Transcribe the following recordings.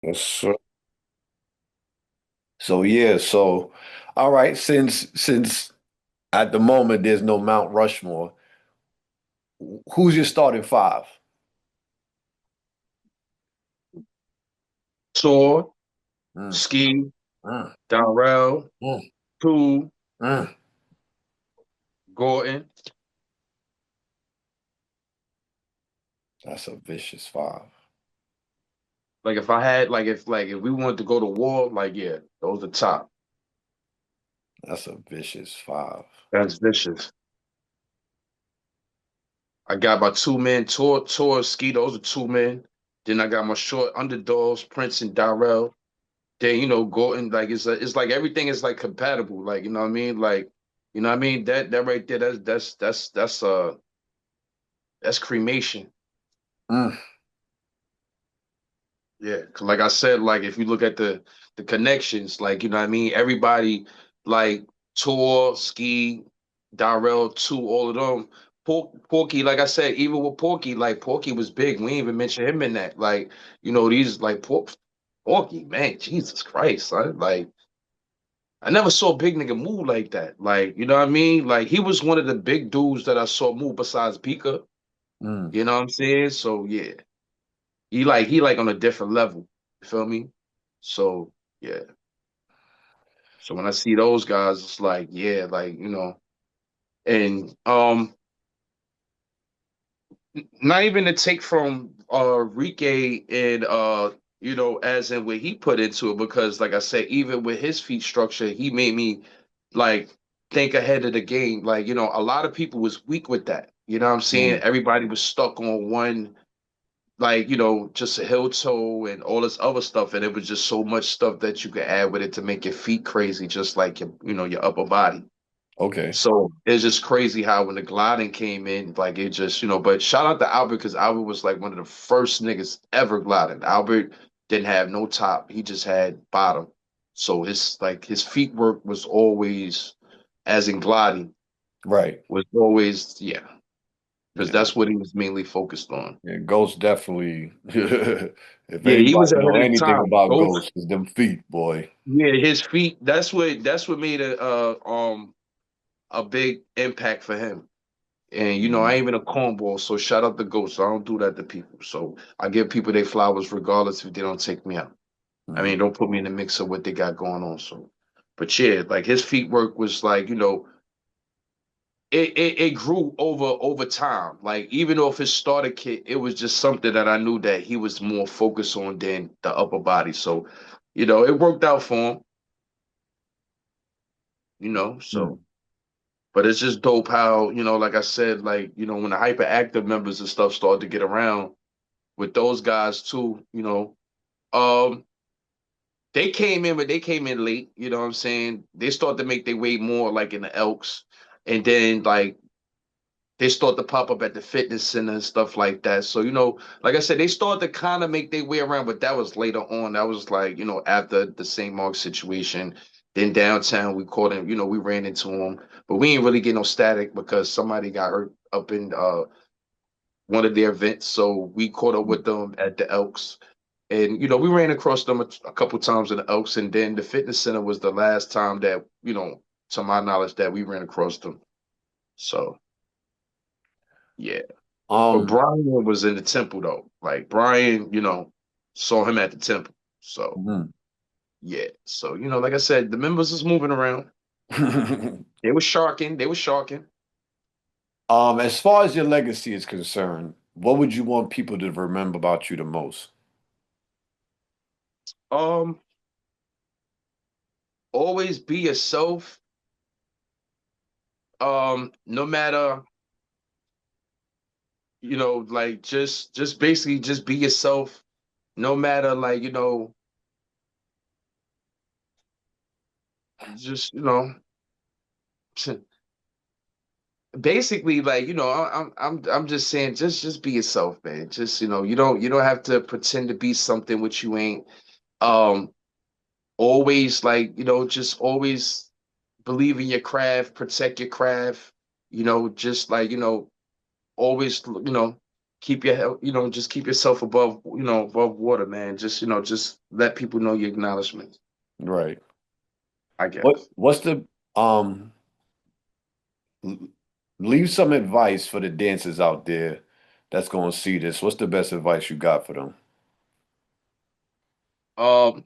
Yes, sir. So yeah, so all right, since at the moment there's no Mount Rushmore, who's your starting five? Tor, Mm, Ski, mm, Darrell, mm, Two, mm. Gordon. That's a vicious five. Like if I had if we wanted to go to war, like yeah, those are top. That's a vicious five. That's vicious. I got my two men, Tor, Ski, those are two men. Then I got my short underdogs, Prince and Darrell. Then Gordon, like it's like everything is like compatible. Like you know what I mean? Like you know what I mean? That right there, that's cremation. Mm, Yeah, 'cause like I said, like if you look at the connections, like you know what I mean, everybody like Tor, Ski, Darrell, two, all of them. Porky, like I said, even with Porky, like Porky was big. We ain't even mention him in that. Like these like Porky, man, Jesus Christ, son. Like I never saw a big nigga move like that. Like you know what I mean? Like he was one of the big dudes that I saw move besides Pika. mm. You know what I'm saying? So yeah. He like on a different level. You feel me? So yeah. So when I see those guys, it's like, yeah, like, and not even to take from Rike and as in what he put into it, because like I said, even with his feet structure, he made me like think ahead of the game. Like, a lot of people was weak with that. You know what I'm saying? Mm. Everybody was stuck on one like just a heel toe and all this other stuff, and it was just so much stuff that you could add with it to make your feet crazy, just like your upper body. Okay. So it's just crazy how when the gliding came in, like it just but shout out to Albert because Albert was like one of the first niggas ever gliding. Albert didn't have no top, he just had bottom. So his feet work was always, as in gliding, Right. was always, yeah, because Yeah. that's what he was mainly focused on. Yeah, Ghost definitely. If Yeah, he was anybody ahead know of the anything time. about Ghost. Ghost, it's them feet, boy. Yeah, his feet. That's what made a big impact for him. And I Mhm. ain't even a cornball, so shout out to Ghost. I don't do that to people. So I give people their flowers regardless if they don't take me out. I Mhm. mean, don't put me in the mix of what they got going on. So, but yeah, like his feet work was like it grew over time. Like even though if his starter kit, it was just something that I knew that he was more focused on than the upper body. So, it worked out for him. So. Mhm. But it's just dope how, like I said, like, when the hyperactive members and stuff start to get around with those guys too, um, they came in, but they came in late, you know what I'm saying? They start to make their way more like in the Elks. And then like they start to pop up at the fitness center and stuff like that. So, like I said, they start to kind of make their way around, but that was later on. That was like, after the St. Mark situation. Then downtown, we caught him, we ran into him, but we ain't really get no static because somebody got hurt up in one of their events. So we caught up with them at the Elks. And, we ran across them a couple times in the Elks. And then the fitness center was the last time that, to my knowledge, that we ran across them. So, yeah. But Um, Brian was in the temple though. Like Brian, saw him at the temple. So mhm. yeah. So, like I said, the members is moving around. They were sharking. They were sharking. As far as your legacy is concerned, what would you want people to remember about you the most? Um, always be yourself. No matter, like just basically just be yourself. No matter like, just, basically like I'm just saying just be yourself, man. Just you don't have to pretend to be something which you ain't. um Always like just always believe in your craft, protect your craft, just like always, keep your just keep yourself above above water, man. Just just let people know your acknowledgement. Right. I What guess. what's the um l- leave some advice for the dancers out there that's gonna see this. What's the best advice you got for them? Um,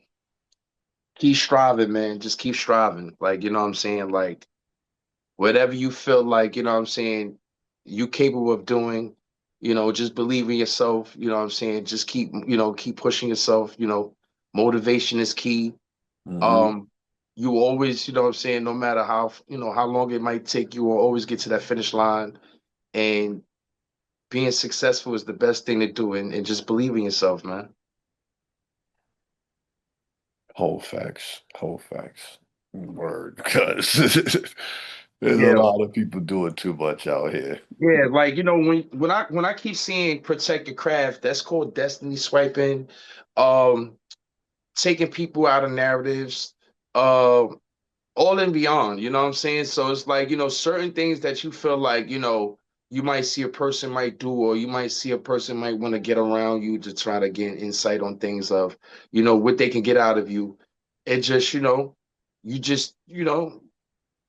keep striving, man. Just keep striving. Like what I'm saying. Like whatever you feel like what I'm saying, you capable of doing. Just believe in yourself. What I'm saying. Just keep pushing yourself. Motivation is key. Hmm. Um, you always, what I'm saying, no matter how long it might take, you will always get to that finish line. And being successful is the best thing to do. And just believe in yourself, man. Whole facts. Whole facts. Word. Because there's a Yeah. lot of people doing too much out here. Yeah, like when I keep seeing protect your craft, that's called destiny swiping, um, taking people out of narratives, um, all and beyond, you know what I'm saying? So it's like, certain things that you feel like, you might see a person might do, or you might see a person might want to get around you to try to get insight on things of, what they can get out of you. It just, you just,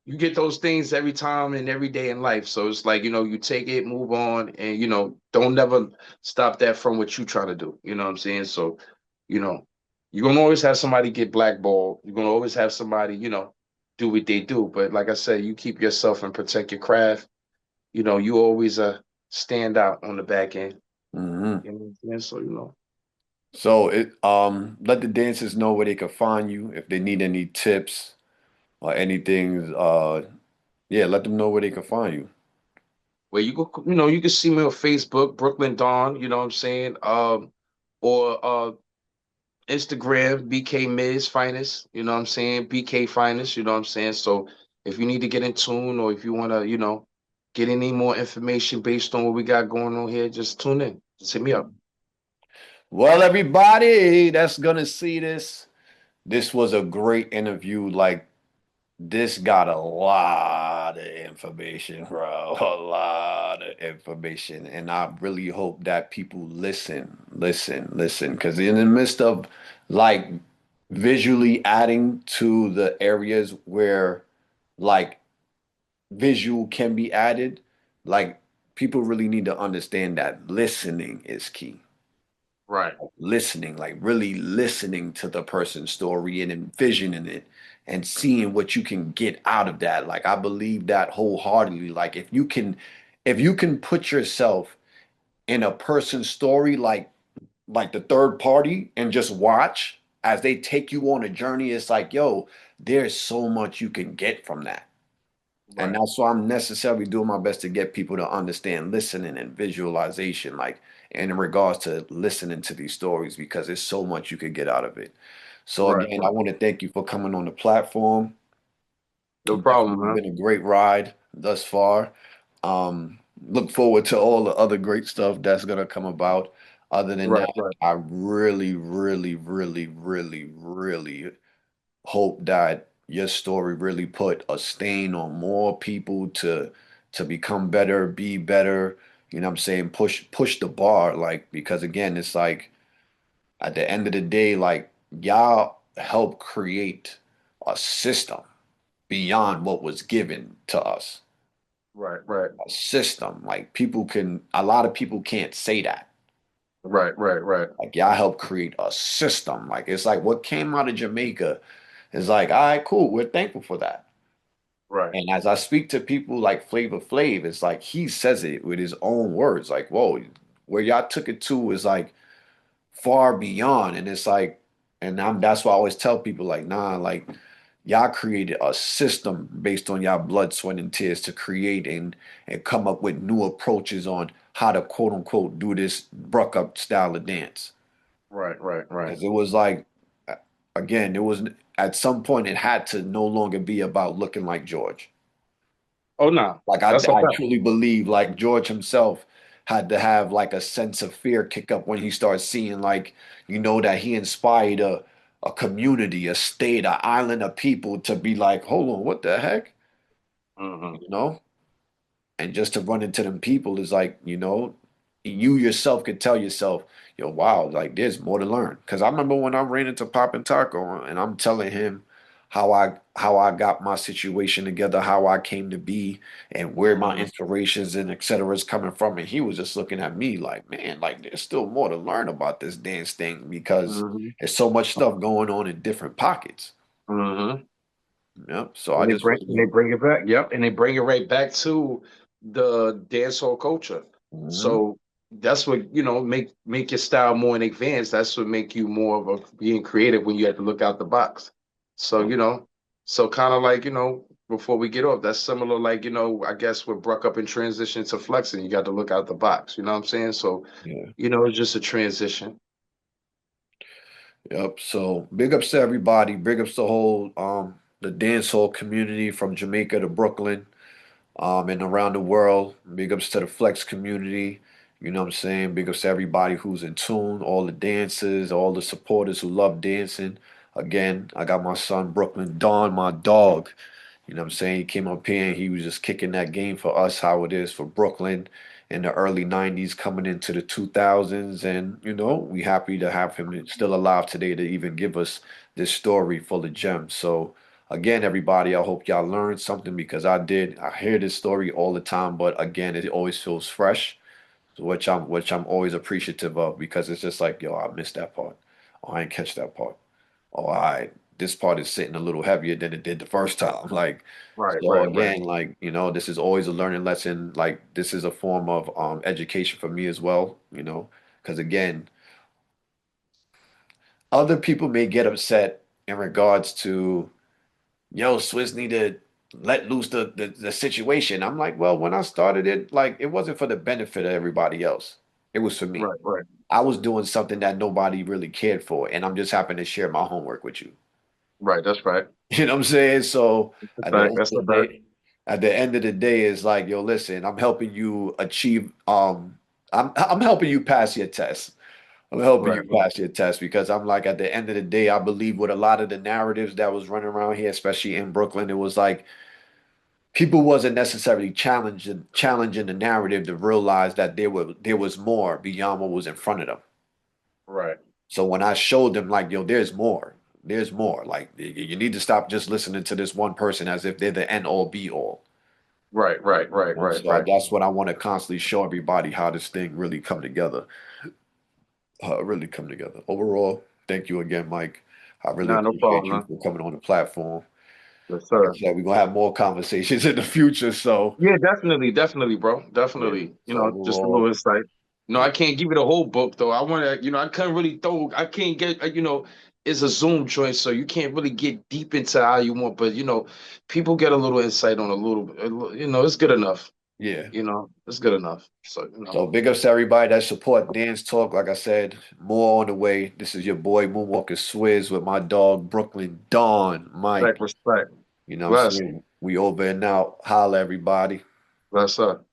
you get those things every time and every day in life. So it's like, you take it, move on, and don't never stop that from what you trying to do. You know what I'm saying? So, you know, you're gonna always have somebody get blackballed. You're gonna always have somebody, do what they do. But like I said, you keep yourself and protect your craft. You always stand out on the back end. Hmm. You know what I'm saying? So, So it let the dancers know where they can find you if they need any tips or anything. Yeah, let them know where they can find you. where you can see me on Facebook, Brooklyn Dawn, you know what I'm saying? Or Instagram, BK Miz Finest, you know what I'm saying? BK Finest, you know what I'm saying? So if you need to get in tune or if you want to, get any more information based on what we got going on here, just tune in. Just hit me up. Well, everybody that's gonna see this, this was a great interview. Like this got a lot of information, bro. A lot of information. And I really hope that people listen. Because in the midst of like visually adding to the areas where like visual can be added, like people really need to understand that listening is key. Right, Listening, like really listening to the person's story and envisioning it and seeing what you can get out of that. Like I believe that wholeheartedly. Like if you can put yourself in a person's story like the third party and just watch as they take you on a journey, it's like, yo, there's so much you can get from that. And right, that's why I'm necessarily doing my best to get people to understand listening and visualization, like in regards to listening to these stories, because there's so much you could get out of it. So right, again, I right. want to thank you for coming on the platform. No problem, Definitely man. been a great ride thus far. Look forward to all the other great stuff that's gonna come about. Other than Right, that, right, I really hope that your story really put a stain on more people to become better, be better. You know what I'm saying? Push the bar, like because again, it's like at the end of the day, like y'all help create a system beyond what was given to us. right, right, A system. Like a lot of people can't say that. right, right, right, Like y'all help create a system. Like it's like what came out of Jamaica is like, all right, cool. We're thankful for that. right, And as I speak to people like Flavor Flav, it's like he says it with his own words. Like, whoa, where y'all took it to is like far beyond. And it's like, that's why I always tell people, like, nah, like y'all created a system based on y'all blood, sweat, and tears to create and come up with new approaches on how to quote unquote do this bruck up style of dance. right, right, right. Because it was like, again, it was at some point it had to no longer be about looking like George. Oh, no, Like I, that's a I fact. truly believe like George himself had to have like a sense of fear kick up when he starts seeing like, that he inspired a community, a state, an island of people to be like, hold on, what the heck? Hmm. You know? And just to run into them people is like, you yourself could tell yourself, yo, wow, like there's more to learn. Because I remember when I ran into Poppin' Taco and I'm telling him how I got my situation together, how I came to be, and where my Mm-hmm. inspirations and et cetera is coming from. And he was just looking at me like, man, like there's still more to learn about this dance thing because Mm-hmm. there's so much stuff going on in different pockets. Mm-hmm. Yep. So I just And they really, bring it back. Yep, and they bring it right back to the dancehall culture. mhm, So that's what make your style more in advance. That's what make you more of a being creative when you have to look out the box. So yep, so kind of like before we get off, that's similar like I guess with Bruck up in transition to flexing, you got to look out the box. You know what I'm saying? So yeah. it's just a transition. Yep. So big ups to everybody. Big ups to the whole the dancehall community from Jamaica to Brooklyn, and around the world. Big ups to the Flex community. You know what I'm saying? Big ups to everybody who's in tune, all the dancers, all the supporters who love dancing. Again, I got my son Brooklyn Dawn, my dog. You know what I'm saying? He came up here and he was just kicking that game for us, how it is for Brooklyn in the early 90s, coming into the 2000s. And, we happy to have him still alive today to even give us this story full of gems. So, again, everybody, I hope y'all learned something because I did. I hear this story all the time, but again, it always feels fresh, which I'm always appreciative of because it's just like, yo, I missed that part. Oh, I didn't catch that part. Oh, all right, this part is sitting a little heavier than it did the first time. Like, Right, so right, right, again, like, this is always a learning lesson. Like, this is a form of education for me as well, because again, other people may get upset in regards to, yo, Swiss need to let loose the situation. I'm like, well, when I started it, like, it wasn't for the benefit of everybody else. It was for me. right, right, I was doing something that nobody really cared for, and I'm just happy to share my homework with you. right. That's right. You know what I'm saying? So That's a at the fact. end That's of a the fact. day, at the end of the day, it's like, yo, listen, I'm helping you achieve I'm helping you pass your test. I'm helping Right, you right, pass your test because I'm like at the end of the day, I believe with a lot of the narratives that was running around here, especially in Brooklyn, it was like people wasn't necessarily challenging the narrative to realize that there was more beyond what was in front of them. right, So when I showed them like, yo, there's more. There's more. Like you need to stop just listening to this one person as if they're the end all be all. right, right, right, right, So right. that's what I want to constantly show everybody how this thing really come together. Really come together. Overall, thank you again, Mike. I really Nah, no appreciate problem, you man. for coming on the platform. Yes, Like I sir. said, we're gonna have more conversations in the future. So Yeah, definitely, definitely, bro. yeah. Definitely. So Just a little overall, insight. No, I yeah, can't give you the whole book though. I want to, I couldn't really I can't get, it's a Zoom joint, so you can't really get deep into how you want. But people get a little insight on it's good enough. yeah. It's good enough. So So big ups to everybody that support Dance Talk. Like I said, more on the way. This is your boy Moonwalker Swizz with my dog Brooklyn Dawn, respect, Mike. respect. You know what I'm Bless, saying? We over and out. Holla everybody. bless up.